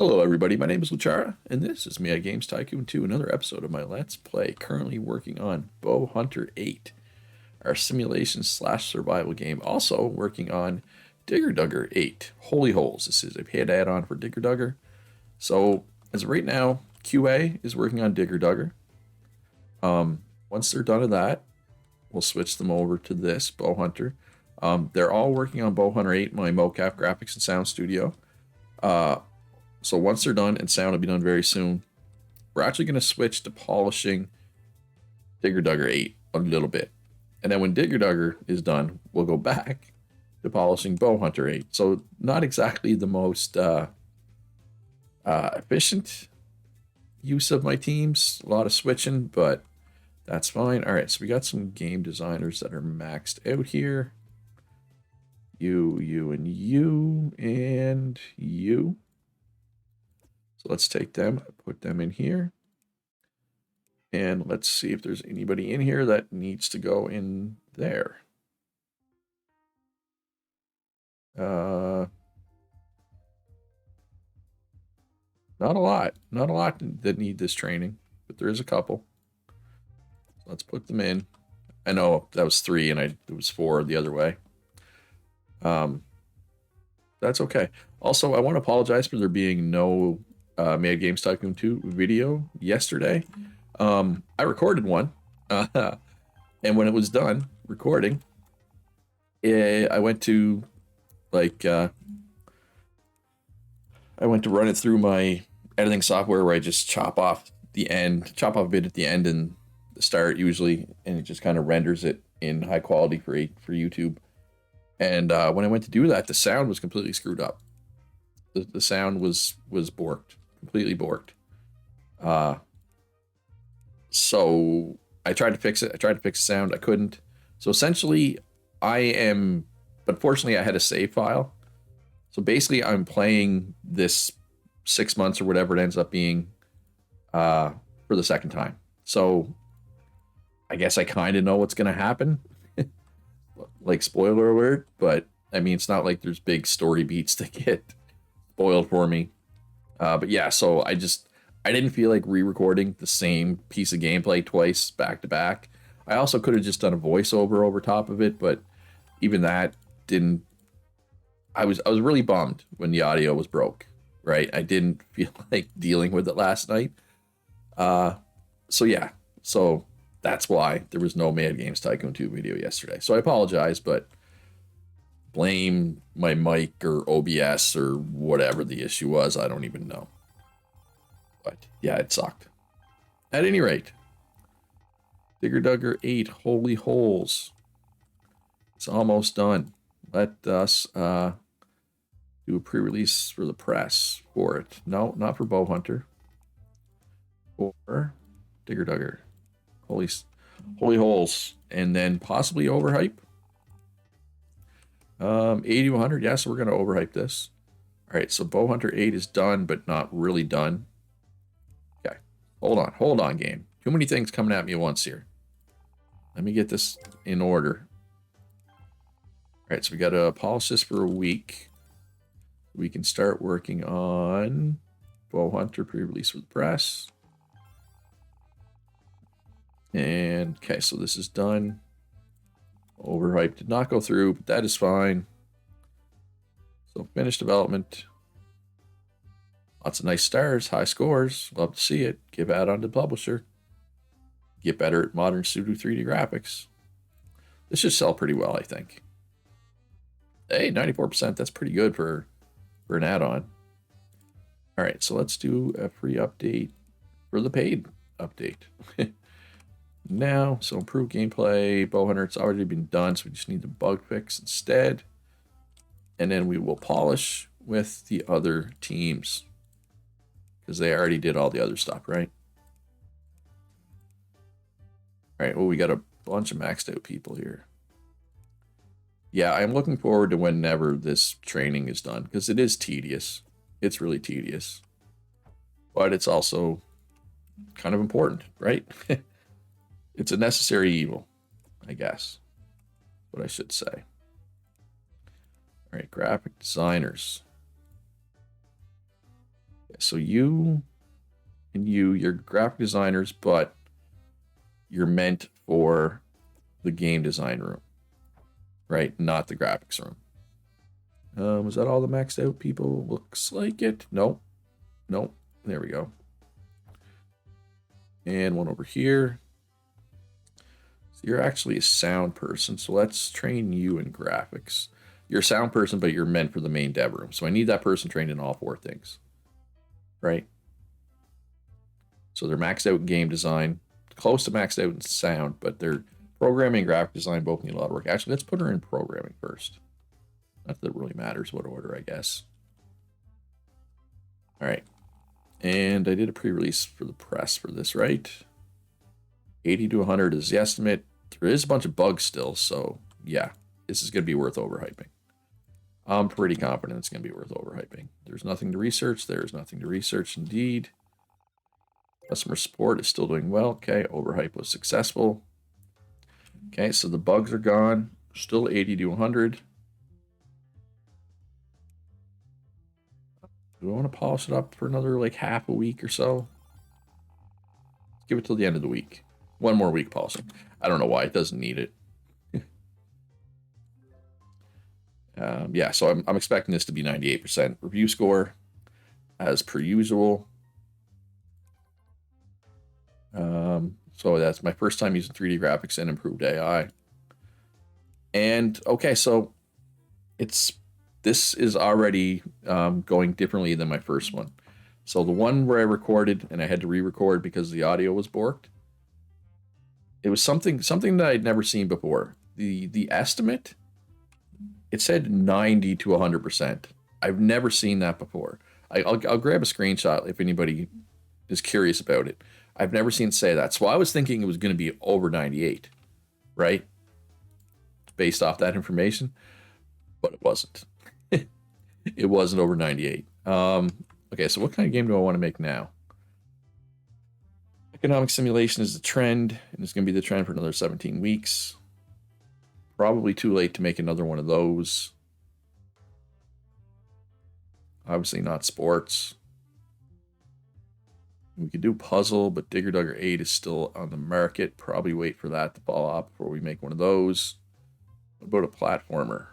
Hello everybody, my name is Luchara, and this is me at Games Tycoon 2, another episode of my Let's Play, currently working on Bow Hunter 8, our simulation slash survival game, also working on Digger Dugger 8, Holy Holes. This is a paid add-on for Digger Dugger. So, as of right now, QA is working on Digger Dugger. Once they're done with that, we'll switch them over to this, Bow Hunter. They're all working on Bow Hunter 8, my mocap graphics and sound studio. So once they're done, and sound will be done very soon, we're actually going to switch to polishing Digger Dugger 8 a little bit. And then when Digger Dugger is done, we'll go back to polishing Bow Hunter 8. So not exactly the most efficient use of my teams. A lot of switching, but that's fine. All right, so we got some game designers that are maxed out here. You, and you, and you. So let's take them, put them in here. And let's see if there's anybody in here that needs to go in there. Not a lot. Not a lot that need this training, but there is a couple. So let's put them in. I know that was 3 and it was 4 the other way. That's okay. Also, I want to apologize for there being no Mad Games Tycoon 2 video yesterday. I recorded one, and when it was done recording, I went to I went to run it through my editing software where I just chop off a bit at the end and the start usually, and it just kind of renders it in high quality for YouTube. And when I went to do that, the sound was completely screwed up. The sound was borked. Completely borked. So I tried to fix it. I tried to fix the sound. I couldn't. So essentially, but fortunately, I had a save file. So basically, I'm playing this 6 months or whatever it ends up being for the second time. So I guess I kind of know what's going to happen. Like, spoiler alert, but I mean, it's not like there's big story beats that get spoiled for me. But yeah, so I didn't feel like re-recording the same piece of gameplay twice back to back. I also could have just done a voiceover over top of it, but even that didn't. I was really bummed when the audio was broke. Right, I didn't feel like dealing with it last night. So yeah, so that's why there was no Mad Games Tycoon 2 video yesterday. So I apologize, but blame my mic or OBS or whatever the issue was. I don't even know. But yeah, it sucked. At any rate, Digger Dugger 8 Holy Holes. It's almost done. Let us do a pre-release for the press for it. No, not for Bow Hunter. For Digger Dugger. Holy Holes. And then possibly overhype. 80 to 100. Yeah, so we're going to overhype this. All right, so Bow Hunter 8 is done, but not really done. Okay, hold on, game. Too many things coming at me at once here. Let me get this in order. All right, so we got to polish this for a week. We can start working on Bow Hunter pre-release for the press. And okay, so this is done. Overhype did not go through, but that is fine. So finished development. Lots of nice stars, high scores. Love to see it. Give add-on to the publisher. Get better at modern pseudo 3D graphics. This should sell pretty well, I think. Hey, 94%. That's pretty good for an add-on. All right, so let's do a free update for the paid update. Now, so improved gameplay, Bow Hunter, it's already been done, so we just need the bug fix instead. And then we will polish with the other teams, because they already did all the other stuff, right? All right, well, we got a bunch of maxed out people here. Yeah, I'm looking forward to whenever this training is done, because it is tedious. It's really tedious. But it's also kind of important, right? It's a necessary evil, I guess. What I should say. All right, graphic designers. So you and you're graphic designers, but you're meant for the game design room, right? Not the graphics room. Is that all the maxed out people? Looks like it. Nope. Nope. There we go. And one over here. So you're actually a sound person. So let's train you in graphics. You're a sound person, but you're meant for the main dev room. So I need that person trained in all 4 things. Right? So they're maxed out in game design, close to maxed out in sound, but they're programming and graphic design both need a lot of work. Actually, let's put her in programming first. Not that it really matters what order, I guess. All right. And I did a pre-release for the press for this, right? 80 to 100 is the estimate. There is a bunch of bugs still, so yeah, this is going to be worth overhyping. I'm pretty confident it's going to be worth overhyping. There's nothing to research. There's nothing to research indeed. Customer support is still doing well. Okay, overhype was successful. Okay, so the bugs are gone. Still 80 to 100. Do I want to polish it up for another like half a week or so? Let's give it till the end of the week. One more week polishing. I don't know why it doesn't need it. Yeah, so I'm expecting this to be 98% review score, as per usual. So that's my first time using 3D graphics and improved AI. And okay, so this is already going differently than my first one. So the one where I recorded and I had to re-record because the audio was borked, it was something that I'd never seen before. The estimate, it said 90 to 100%. I've never seen that before. I'll grab a screenshot if anybody is curious about it. I've never seen it say that. So I was thinking it was going to be over 98, right? Based off that information, but it wasn't. It wasn't over 98. Okay, so what kind of game do I want to make now? Economic simulation is the trend, and it's going to be the trend for another 17 weeks. Probably too late to make another one of those. Obviously not sports. We could do puzzle, but Digger Dugger 8 is still on the market. Probably wait for that to fall off before we make one of those. What about a platformer?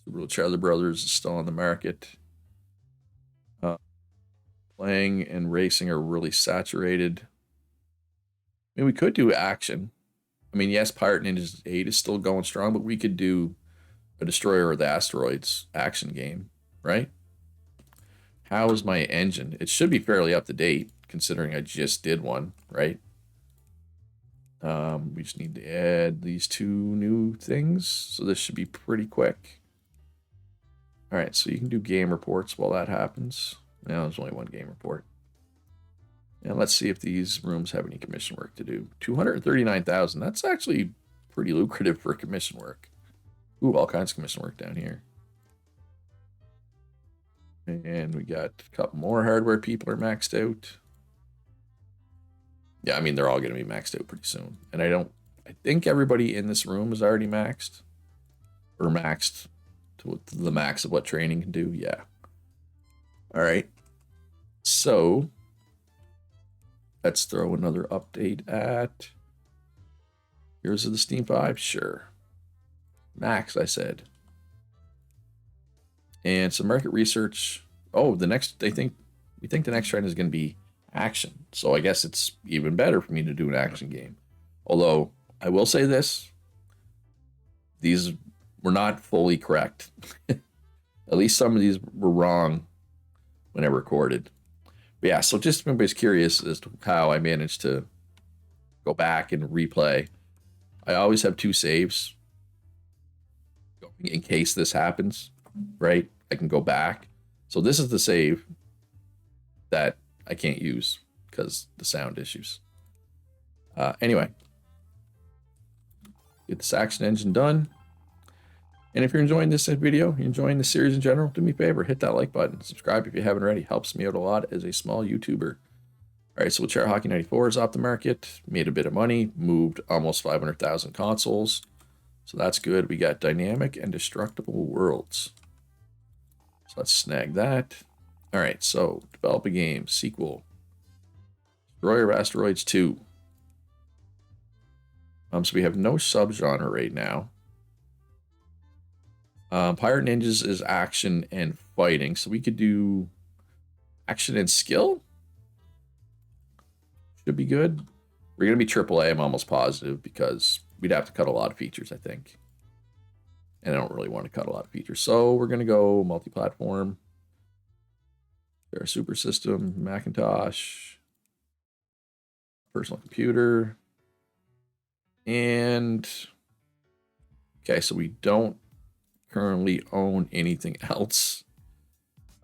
Super Charlie Brothers is still on the market. Playing and racing are really saturated. I mean, we could do action. I mean, yes, Pirate Ninja 8 is still going strong, but we could do a Destroyer of the Asteroids action game, right? How is my engine? It should be fairly up to date, considering I just did one, right? We just need to add these 2 new things, so this should be pretty quick. All right, so you can do game reports while that happens. Now there's only one game report. And let's see if these rooms have any commission work to do. 239,000. That's actually pretty lucrative for commission work. Ooh, all kinds of commission work down here. And we got a couple more hardware people are maxed out. Yeah, I mean, they're all going to be maxed out pretty soon. And I think everybody in this room is already maxed. Or maxed to the max of what training can do. Yeah. All right. So let's throw another update at. Here's the Steam 5. Sure. Max, I said. And some market research. Oh, we think the next trend is going to be action. So I guess it's even better for me to do an action game. Although I will say this, these were not fully correct. At least some of these were wrong when I recorded. But yeah, so just if anybody's curious as to how I managed to go back and replay, I always have 2 saves in case this happens, right? I can go back. So this is the save that I can't use because the sound issues. Anyway, get this action engine done. And if you're enjoying this video, you're enjoying the series in general, do me a favor, hit that like button. Subscribe if you haven't already. Helps me out a lot as a small YouTuber. All right, so Chair Hockey 94 is off the market. Made a bit of money. Moved almost 500,000 consoles. So that's good. We got Dynamic and Destructible Worlds. So let's snag that. All right, so develop a game, sequel, Destroyer of Asteroids 2. So we have no subgenre right now. Pirate Ninjas is action and fighting, so we could do action and skill. Should be good. We're gonna be AAA, I'm almost positive, because we'd have to cut a lot of features, I think. And I don't really want to cut a lot of features. So we're gonna go multi-platform. Our super system, Macintosh, personal computer. And okay, so we don't currently own anything else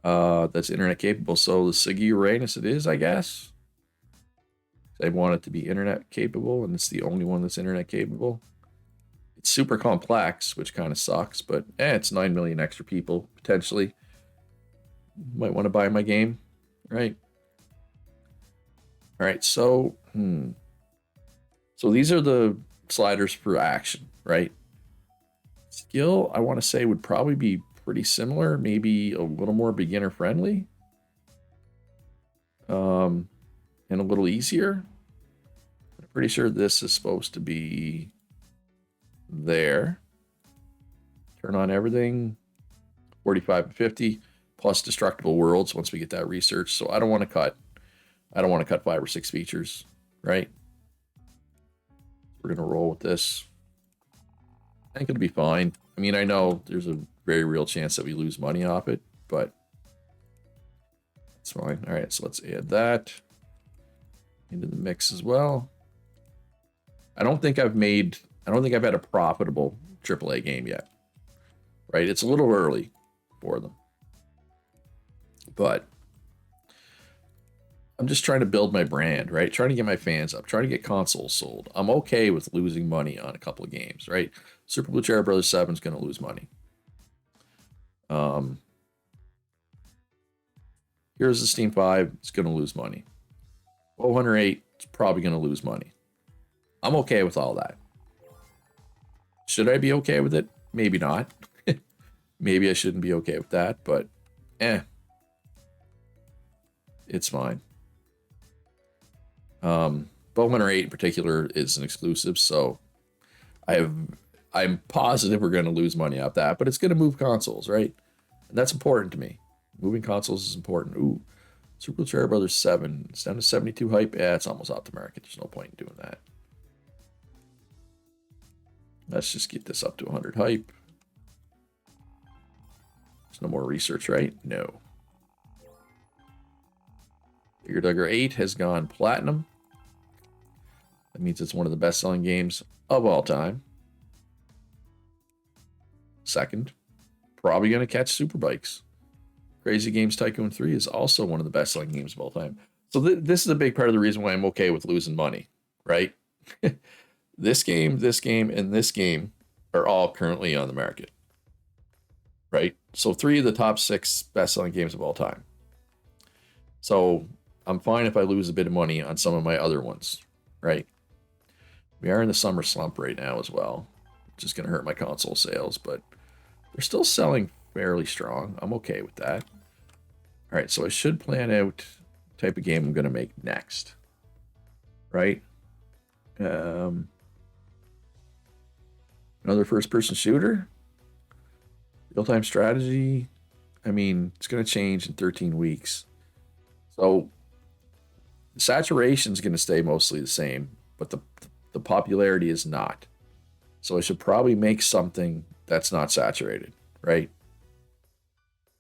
that's internet capable. So the Sigi Uranus it is, I guess. I want it to be internet capable, and it's the only one that's internet capable. It's super complex, which kind of sucks, but it's 9 million extra people, potentially. Might want to buy my game, right? All right, so, So these are the sliders for action, right? Skill, I want to say, would probably be pretty similar, maybe a little more beginner friendly. And a little easier. I'm pretty sure this is supposed to be there. Turn on everything. 45 and 50 plus destructible worlds once we get that research. So I don't want to cut 5 or 6 features, right? We're gonna roll with this. I think it'll be fine. I mean, I know there's a very real chance that we lose money off it, but it's fine. All right, so let's add that into the mix as well. I don't think I've had a profitable AAA game yet, right? It's a little early for them, but I'm just trying to build my brand, right? Trying to get my fans up, trying to get consoles sold. I'm okay with losing money on a couple of games, right? Super Blue Cherry Brothers 7 is going to lose money. Here's the Steam 5. It's going to lose money. 408 is probably going to lose money. I'm okay with all that. Should I be okay with it? Maybe not. Maybe I shouldn't be okay with that, but it's fine. Bowhunter 8 in particular is an exclusive, so I'm positive we're going to lose money off that, but it's going to move consoles, right? And that's important to me. Moving consoles is important. Ooh, Super Cherry Brothers 7. It's down to 72 hype. Yeah, it's almost out to market. There's no point in doing that. Let's just get this up to 100 hype. There's no more research, right? No. Digger Dugger 8 has gone platinum. That means it's one of the best-selling games of all time. Second, probably going to catch Superbikes. Crazy Games Tycoon 3 is also one of the best-selling games of all time. So this is a big part of the reason why I'm okay with losing money, right? This game, and this game are all currently on the market, right? So 3 of the top 6 best-selling games of all time. So I'm fine if I lose a bit of money on some of my other ones, right? We are in the summer slump right now as well, which is going to hurt my console sales, but they're still selling fairly strong. I'm okay with that. All right, so I should plan out the type of game I'm going to make next, right? Another first-person shooter, real-time strategy. I mean, it's going to change in 13 weeks. So the saturation is going to stay mostly the same, but the popularity is not. So I should probably make something that's not saturated, right?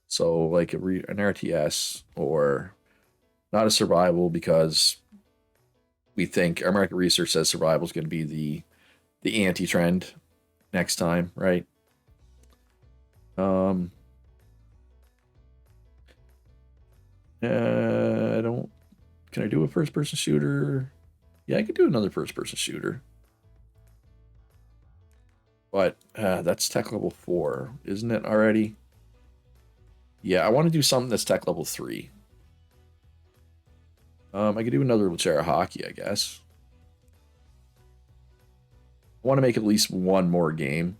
So like an RTS, or not a survival, because we think our market research says survival is going to be the anti-trend next time, right? I don't. Can I do a first-person shooter? Yeah, I could do another first-person shooter. But that's tech level 4, isn't it already? Yeah, I want to do something that's tech level 3. I could do another Luchera Hockey, I guess. I want to make at least one more game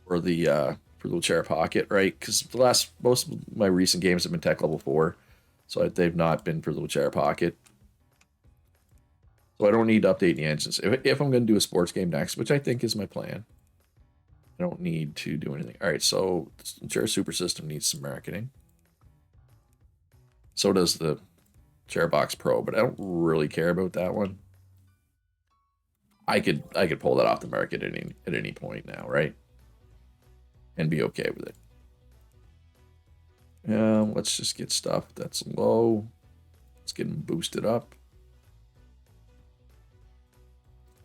for the for the chair pocket, right? Because most of my recent games have been tech level 4, so they've not been for the chair pocket. So I don't need to update the engines. If I'm going to do a sports game next, which I think is my plan, I don't need to do anything. All right, so the chair super system needs some marketing. So does the Chairbox Pro, but I don't really care about that one. I could pull that off the market at any point now, right? And be okay with it. Let's just get stuff that's low. Let's get them boosted up.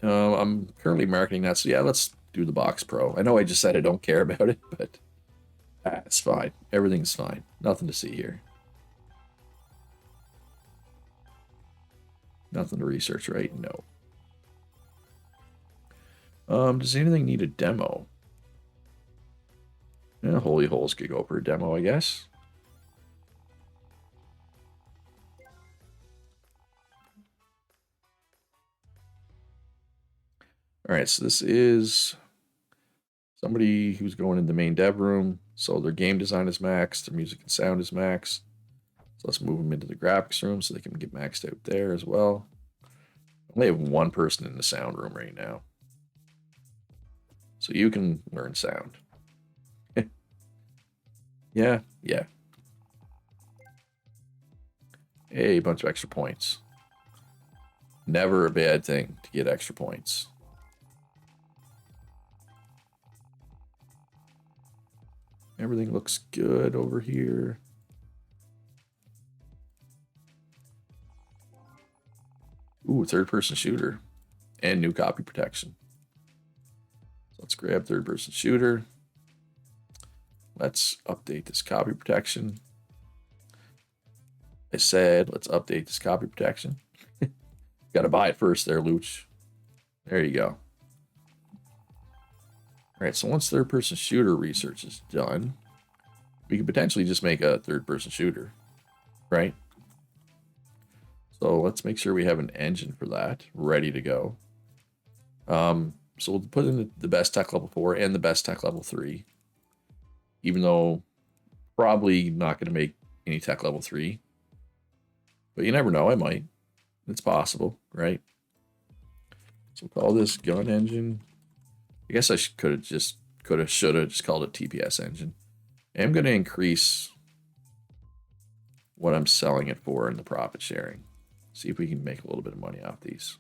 I'm currently marketing that, so yeah, let's do the Box Pro. I know I just said I don't care about it, but it's fine. Everything's fine. Nothing to see here. Nothing to research, right? No. Does anything need a demo? Yeah, Holy Holes could go for a demo, I guess. All right, so this is somebody who's going in the main dev room. So their game design is maxed, their music and sound is maxed. So let's move them into the graphics room so they can get maxed out there as well. I only have one person in the sound room right now. So you can learn sound. Yeah. Hey, a bunch of extra points. Never a bad thing to get extra points. Everything looks good over here. Ooh, third-person shooter and new copy protection. So let's grab third-person shooter. Let's update this copy protection. I said, let's update this copy protection. Got to buy it first there, Luch. There you go. All right, so once third-person shooter research is done, we could potentially just make a third-person shooter, right? So let's make sure we have an engine for that ready to go. So we'll put in the best tech level 4 and the best tech level 3, even though probably not going to make any tech level 3. But you never know, I might. It's possible, right? So we'll call this gun engine. I guess I should have just called it TPS engine. And I'm going to increase what I'm selling it for in the profit sharing. See if we can make a little bit of money off these.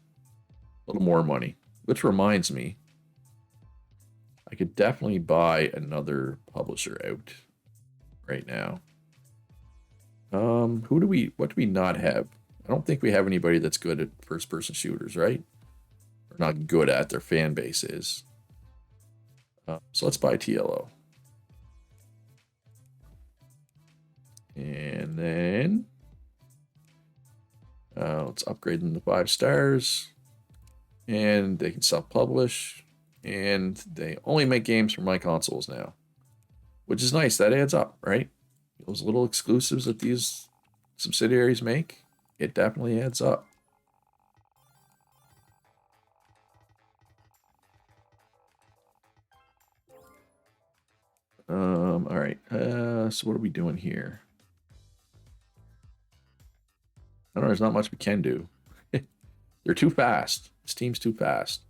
A little more money. Which reminds me, I could definitely buy another publisher out right now. What do we not have? I don't think we have anybody that's good at first-person shooters, right? Or not good at, their fan base is. So let's buy TLO. And then let's upgrade them to 5 stars. And they can self-publish. And they only make games for my consoles now. Which is nice. That adds up, right? Those little exclusives that these subsidiaries make, it definitely adds up. All right. So what are we doing here? I don't know. There's not much we can do. They're too fast. This team's too fast.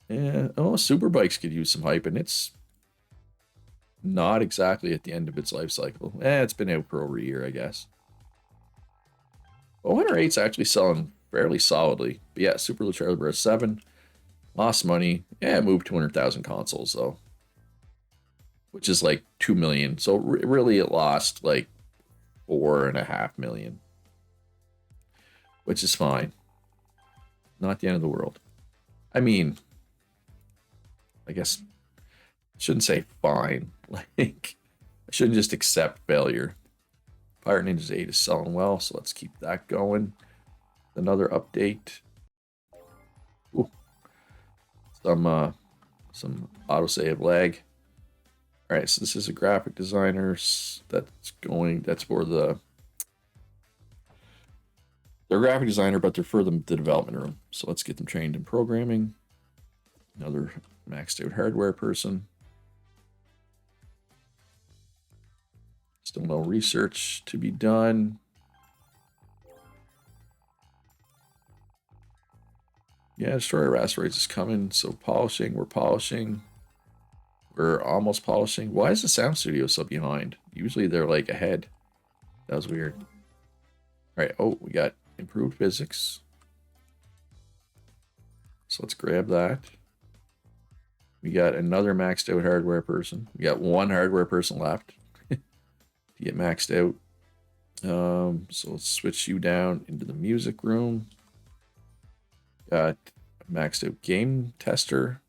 Yeah. Oh, Superbikes could use some hype, and it's not exactly at the end of its life cycle. It's been out for over a year, I guess. Well, Winter 8's actually selling fairly solidly. But yeah, Super Lucha Bros 7 lost money. Yeah, it moved 200,000 consoles, though. Which is like 2 million. So really it lost like 4.5 million. Which is fine. Not the end of the world. I mean, I guess I shouldn't say fine. Like, I shouldn't just accept failure. Pirate Ninjas 8 is selling well, so let's keep that going. Another update. Ooh. Some autosave lag. All right, so this is a graphic designer that's for their graphic designer, but they're for the development room. So let's get them trained in programming. Another maxed out hardware person. Still no research to be done. Yeah, Destroyer Asteroids is coming. So polishing, we're polishing. We're almost polishing. Why is the sound studio so behind? Usually they're like ahead. That was weird. All right. Oh, we got improved physics. So let's grab that. We got another maxed out hardware person. We got one hardware person left to get maxed out. So let's switch you down into the music room. Got a maxed out game tester.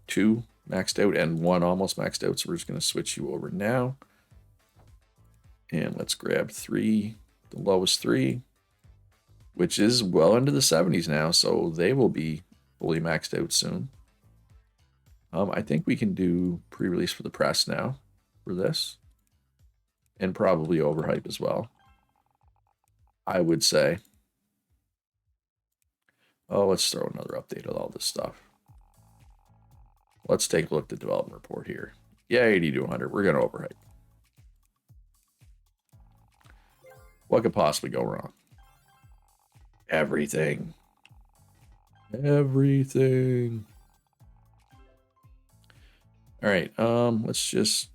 2 maxed out and 1 almost maxed out. So we're just going to switch you over now. And let's grab 3, the lowest 3, which is well into the 70s now. So they will be fully maxed out soon. I think we can do pre-release for the press now for this. And probably overhype as well, I would say. Oh, let's throw another update of all this stuff. Let's take a look at the development report here. Yeah, 80 to 100. We're going to overhype. What could possibly go wrong? Everything. Everything. All right, let's just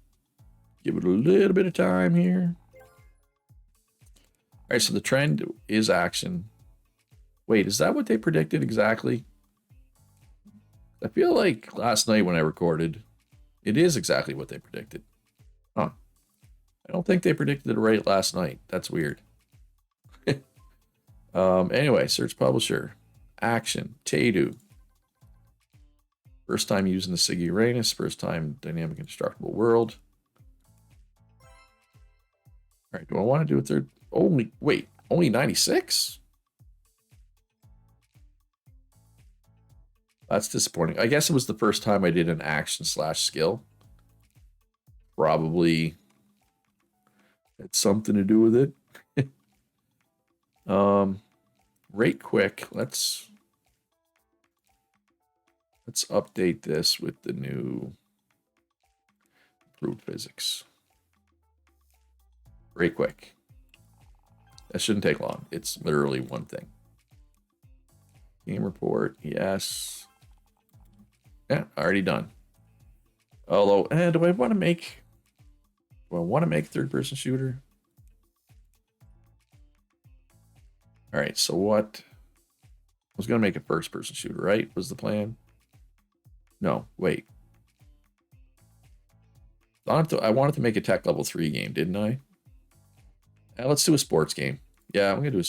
give it a little bit of time here. All right, so the trend is action. Wait, is that what they predicted exactly? I feel like last night when I recorded, it is exactly what they predicted. Huh. I don't think they predicted it right last night. That's weird. Anyway, search publisher. Action. Tadu. First time using the Sig Uranus. First time dynamic indestructible world. All right, do I want to do a third? Only 96? That's disappointing. I guess it was the first time I did an action / skill. Probably had something to do with it. Right quick, let's update this with the new improved physics. Right quick. That shouldn't take long. It's literally one thing. Game report, yes. Yeah, already done. Although, do I want to make third-person shooter? All right, so what? I was going to make a first-person shooter, right? Was the plan? No, wait. I wanted to make a tech level 3 game, didn't I? Let's do a sports game. Yeah, I'm going to do a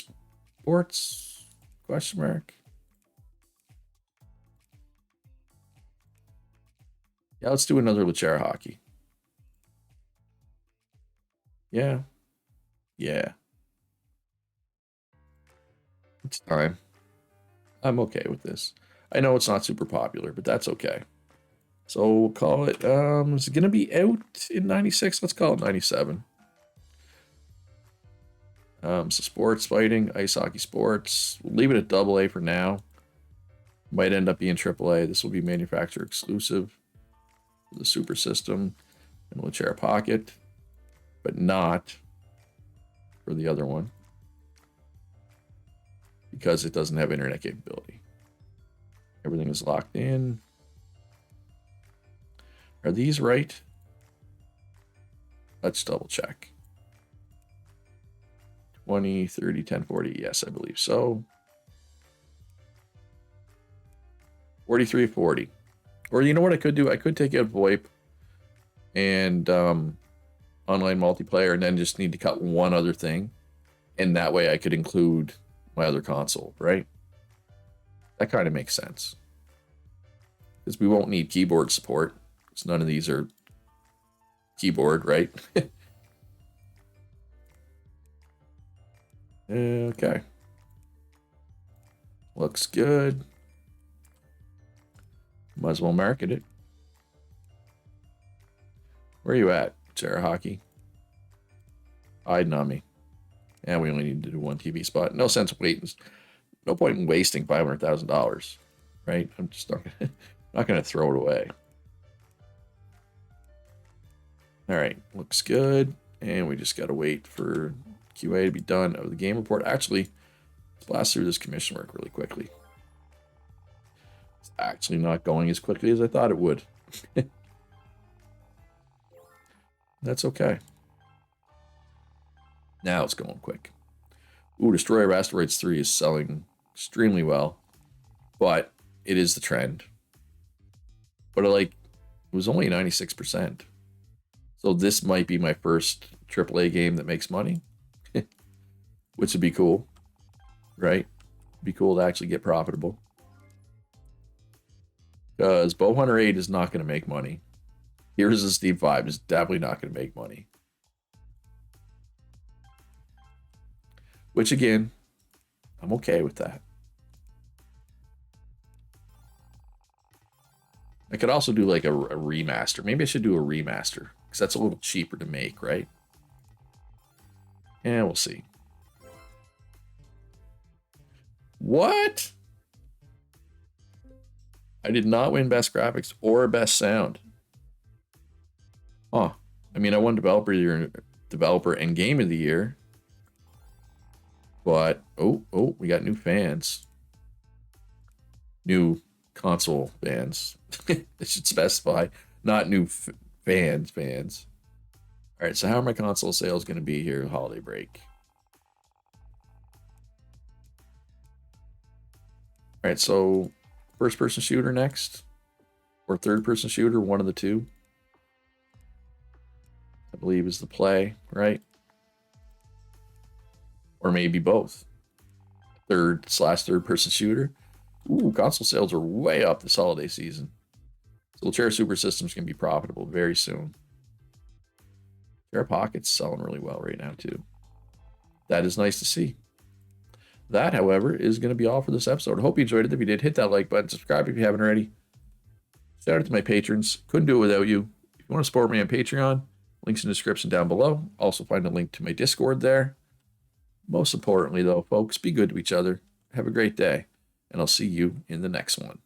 sports question mark. Yeah, let's do another Luchera hockey. Yeah. Yeah. It's time. I'm okay with this. I know it's not super popular, but that's okay. So we'll call it, is it going to be out in 96? Let's call it 97. So sports, fighting, ice hockey sports. We'll leave it at AA for now. Might end up being AAA. This will be manufacturer exclusive for the Super System and Luchera Pocket, but not for the other one because it doesn't have internet capability. Everything is locked in. Are these right? Let's double check. 20, 30, 10, 40. Yes, I believe so. 43, 40. Or you know what I could do? I could take out VoIP and online multiplayer and then just need to cut one other thing. And that way I could include my other console, right? That kind of makes sense. Because we won't need keyboard support. Because none of these are keyboard, right? Okay. Looks good. Might as well market it. Where are you at, Sarah Hockey? Hiding on me. And we only need to do one TV spot. No sense waiting. No point in wasting $500,000, right? I'm just not gonna, not going to throw it away. All right, looks good. And we just got to wait for QA to be done of the game report. Actually, let's blast through this commission work really quickly. It's actually not going as quickly as I thought it would. That's okay. Now it's going quick. Ooh, Destroyer of Asteroids 3 is selling extremely well, but it is the trend. But it was only 96%. So this might be my first AAA game that makes money, which would be cool, right? Be cool to actually get profitable. Because Bowhunter 8 is not going to make money. Here's the Steam 5 is definitely not going to make money. Which, again, I'm okay with that. I could also do like a remaster. Maybe I should do a remaster because that's a little cheaper to make, right? Yeah, we'll see. What? I did not win Best Graphics or Best Sound. Huh. I mean, I won Developer and Game of the Year. But, oh, we got new fans. New console fans. I should specify. Not new fans. All right, so how are my console sales going to be here holiday break? All right, so first-person shooter next? Or third-person shooter, one of the two? I believe is the play, right? Or maybe both. Third/third-person shooter. Ooh, console sales are way up this holiday season. So Chair Super System's going to be profitable very soon. Chair Pocket's selling really well right now, too. That is nice to see. That, however, is going to be all for this episode. I hope you enjoyed it. If you did, hit that like button. Subscribe if you haven't already. Shout out to my patrons. Couldn't do it without you. If you want to support me on Patreon, links in the description down below. Also find a link to my Discord there. Most importantly, though, folks, be good to each other. Have a great day, and I'll see you in the next one.